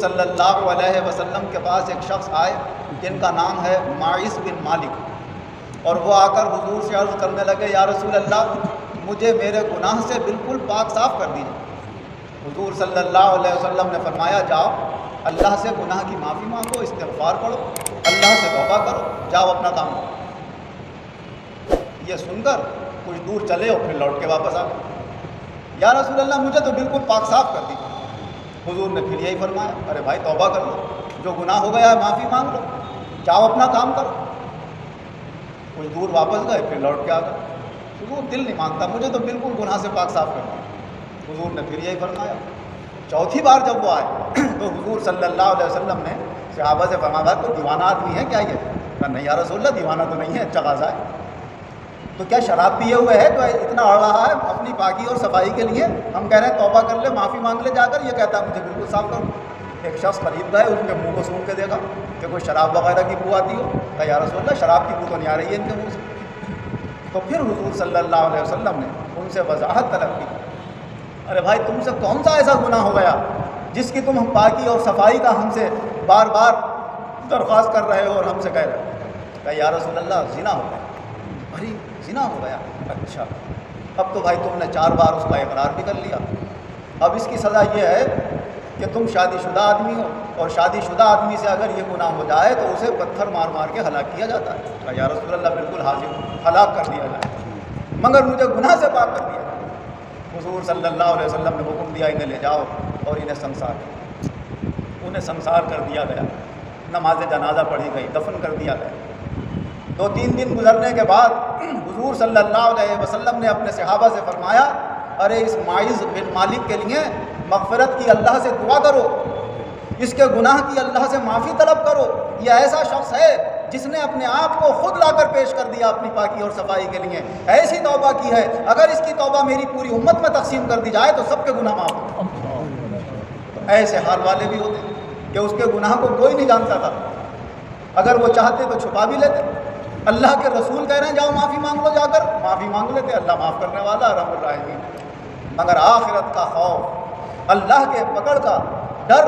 صلی اللہ علیہ وسلم کے پاس ایک شخص آئے جن کا نام ہے ماعز بن مالک، اور وہ آ کر حضور سے عرض کرنے لگے یا رسول اللہ مجھے میرے گناہ سے بالکل پاک صاف کر دیجیے۔ حضور صلی اللہ علیہ وسلم نے فرمایا جاؤ اللہ سے گناہ کی معافی مانگو، استغفار پڑھو، اللہ سے توبہ کرو، جاؤ اپنا کام کرو۔ یہ سن کر کچھ دور چلے اور پھر لوٹ کے واپس آ گئے۔ یا رسول اللہ مجھے تو بالکل پاک صاف کر دیجیے۔ حضور نے پھر یہی فرمایا ارے بھائی توبہ کر لو، جو گناہ ہو گیا ہے معافی مانگ لو، جاؤ اپنا کام کرو۔ کچھ دور واپس گئے پھر لوٹ کے آ گئے۔ حضور دل نہیں مانگتا، مجھے تو بالکل گناہ سے پاک صاف کرنا۔ حضور نے پھر یہی فرمایا۔ چوتھی بار جب وہ آئے تو حضور صلی اللہ علیہ وسلم نے صحابہ سے فرمایا کوئی دیوانہ آدمی ہے کیا یہ؟ کہا نہیں یا رسول اللہ دیوانہ تو نہیں ہے، اچھا خاصا ہے۔ تو کیا شراب پیے ہوئے ہے تو اتنا اڑ رہا ہے اپنی پاکی اور صفائی کے لیے؟ ہم کہہ رہے ہیں توبہ کر لے، معافی مانگ لے جا کر، یہ کہتا ہے مجھے بالکل صاف کرو۔ ایک شخص قریب گئے، اس کے منہ کو سونگھ کے دیکھا کہ کوئی شراب وغیرہ کی بو آتی ہو۔ کہا یا رسول اللہ شراب کی بو تو نہیں آ رہی ہے ان کے منہ سے۔ تو پھر حضور صلی اللہ علیہ وسلم نے ان سے وضاحت طلب کی، ارے بھائی تم سے کون سا ایسا گناہ ہو گیا جس کی تم پاکی اور صفائی کا ہم سے بار بار درخواست کر رہے ہو اور ہم سے کہہ رہے ہو؟ کہا یا رسول اللہ زنا ہو گیا۔ ارے زنا ہو گیا، اچھا اب تو بھائی تم نے 4 بار اس کا اقرار بھی کر لیا، اب اس کی سزا یہ ہے کہ تم شادی شدہ آدمی ہو، اور شادی شدہ آدمی سے اگر یہ گناہ ہو جائے تو اسے پتھر مار مار کے ہلاک کیا جاتا ہے۔ کہا یا رسول اللہ بالکل حاضر ہوں، ہلاک کر دیا جائے مگر مجھے گناہ سے پاک کر دیا جائے۔ حضور صلی اللہ علیہ وسلم نے حکم دیا انہیں لے جاؤ اور انہیں سنسار کرو۔ انہیں سنسار کر دیا گیا، نماز جنازہ پڑھی گئی، دفن کر دیا گیا۔ 2-3 دن گزرنے کے بعد حضور صلی اللہ علیہ وسلم نے اپنے صحابہ سے فرمایا ارے اس ماعز بن مالک کے لیے مغفرت کی اللہ سے دعا کرو، اس کے گناہ کی اللہ سے معافی طلب کرو، یہ ایسا شخص ہے جس نے اپنے آپ کو خود لا کر پیش کر دیا اپنی پاکی اور صفائی کے لیے، ایسی توبہ کی ہے اگر اس کی توبہ میری پوری امت میں تقسیم کر دی جائے تو سب کے گناہ معاف ہوں۔ ایسے حال والے بھی ہوتے کہ اس کے گناہ کو کوئی نہیں جانتا تھا، اگر وہ چاہتے تو چھپا بھی لیتے۔ اللہ کے رسول کہہ رہے ہیں جاؤ معافی مانگ لو، جا کر معافی مانگ لیتے، اللہ معاف کرنے والا رحم الراحمین۔ مگر آخرت کا خوف، اللہ کے پکڑ کا ڈر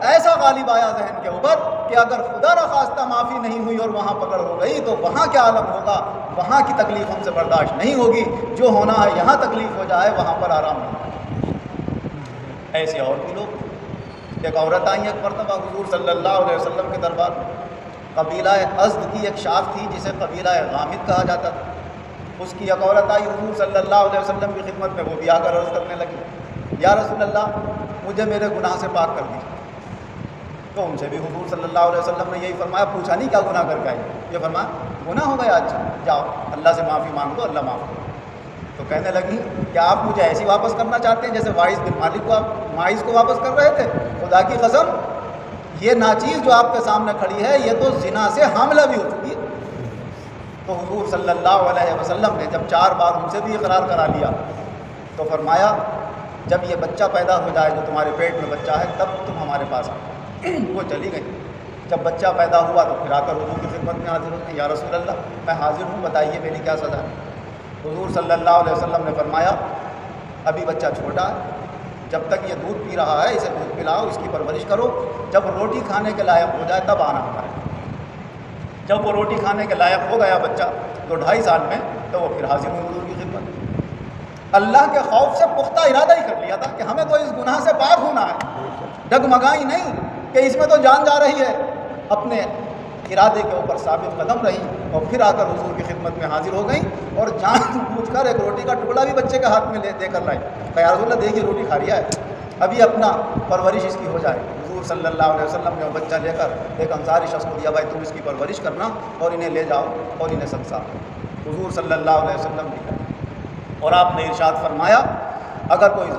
ایسا غالب آیا ذہن کے اوپر کہ اگر خدا نخواستہ معافی نہیں ہوئی اور وہاں پکڑ ہو گئی تو وہاں کیا عالم ہوگا، وہاں کی تکلیف ہم سے برداشت نہیں ہوگی، جو ہونا ہے یہاں تکلیف ہو جائے وہاں پر آرام نہیں۔ ایسے اور بھی لوگ، ایک عورت آئی ایک مرتبہ حضور صلی اللہ علیہ وسلم کے دربار میں، قبیلہ ازد کی ایک شاخ تھی جسے قبیلہ غامد کہا جاتا تھا، اس کی ایک عورت آئی حضور صلی اللہ علیہ وسلم کی خدمت میں، وہ بھی آ کر عرض کرنے لگی یا رسول اللہ مجھے میرے گناہ سے پاک کر دیجیے۔ تو ان سے بھی حضور صلی اللہ علیہ وسلم نے یہی فرمایا، پوچھا نہیں کیا گناہ کر کے آئی؟ یہ فرمایا گناہ ہو گیا، اچھا جاؤ اللہ سے معافی مانگو، اللہ معاف کرو۔ تو کہنے لگی کیا آپ مجھے ایسی واپس کرنا چاہتے ہیں جیسے ماعز بن مالک کو آپ ماعز کو واپس کر رہے تھے؟ خدا کی قسم یہ ناچیز جو آپ کے سامنے کھڑی ہے یہ تو زنا سے حاملہ بھی ہو چکی ہے۔ تو حضور صلی اللہ علیہ وسلم نے جب 4 بار ان سے بھی اقرار کرا لیا تو فرمایا جب یہ بچہ پیدا ہو جائے جو تمہارے پیٹ میں بچہ ہے تب تم ہمارے پاس آؤ۔ وہ چلی گئی۔ جب بچہ پیدا ہوا تو پھر آ کر حضور کی خدمت میں حاضر ہوتے ہیں، یا رسول اللہ میں حاضر ہوں، بتائیے میری کیا سزا ہے؟ حضور صلی اللہ علیہ وسلم نے فرمایا ابھی بچہ چھوٹا ہے، جب تک یہ دودھ پی رہا ہے اسے دودھ پلاؤ، اس کی پرورش کرو، جب روٹی کھانے کے لائق ہو جائے تب آنا ہمارے۔ جب وہ روٹی کھانے کے لائق ہو گیا بچہ تو 2.5 سال میں، تو وہ پھر حاضر ہوئی حضور کی خدمت میں۔ اللہ کے خوف سے پختہ ارادہ ہی کر لیا تھا کہ ہمیں تو اس گناہ سے پاک ہونا ہے، ڈگمگائی نہیں کہ اس میں تو جان جا رہی ہے، اپنے ارادے کے اوپر ثابت قدم رہی اور پھر آ کر حضور کی خدمت میں حاضر ہو گئیں اور جان بوجھ کر ایک روٹی کا ٹکڑا بھی بچے کے ہاتھ میں دے کر لائی۔ یا رسول اللہ دیکھیے روٹی کھا رہا ہے، ابھی اپنا پرورش اس کی ہو جائے۔ حضور صلی اللہ علیہ وسلم نے وہ بچہ لے کر ایک انصاری شخص کو دیا، بھائی تم اس کی پرورش کرنا اور انہیں لے جاؤ اور انہیں سنسار۔ حضور صلی اللہ علیہ وسلم نے کہا اور آپ نے ارشاد فرمایا اگر کوئی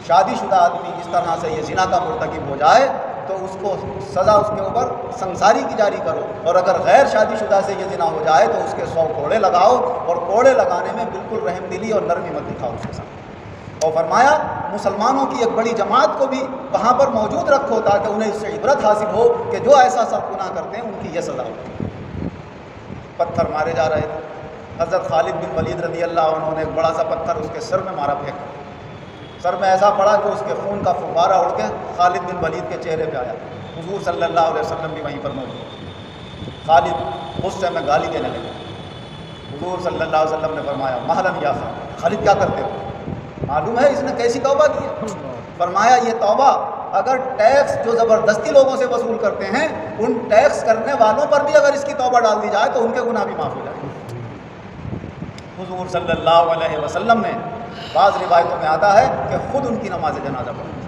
شادی شدہ آدمی اس طرح سے یہ زنا کا مرتکب ہو جائے تو اس کو سزا اس کے اوپر سنساری کی جاری کرو، اور اگر غیر شادی شدہ سے یہ زنا ہو جائے تو اس کے 100 کوڑے لگاؤ، اور کوڑے لگانے میں بالکل رحم دلی اور نرمی مت دکھاؤ اس کے ساتھ۔ اور فرمایا مسلمانوں کی ایک بڑی جماعت کو بھی وہاں پر موجود رکھو تاکہ انہیں اس سے عبرت حاصل ہو کہ جو ایسا سخت گناہ کرتے ہیں ان کی یہ سزا ہو۔ پتھر مارے جا رہے تھے، حضرت خالد بن ولید رضی اللہ عنہ نے ایک بڑا سا پتھر اس کے سر میں مارا، پھینک سر میں ایسا پڑا کہ اس کے خون کا فوارہ اڑ کے خالد بن ولید کے چہرے پہ آیا. حضور صلی اللہ علیہ وسلم بھی وہیں پر موجود. خالد غصے میں گالی دینے لگے. حضور صلی اللہ علیہ وسلم نے فرمایا مہلن یا خالد، خالد کیا کرتے ہو؟ معلوم ہے اس نے کیسی توبہ کی ہے. فرمایا یہ توبہ اگر ٹیکس جو زبردستی لوگوں سے وصول کرتے ہیں ان ٹیکس کرنے والوں پر بھی اگر اس کی توبہ ڈال دی جائے تو ان کے گناہ بھی معاف ہو جائیں گے. حضور صلی اللہ علیہ وسلم نے بعض روایتوں میں آتا ہے کہ خود ان کی نماز جنازہ پڑھی.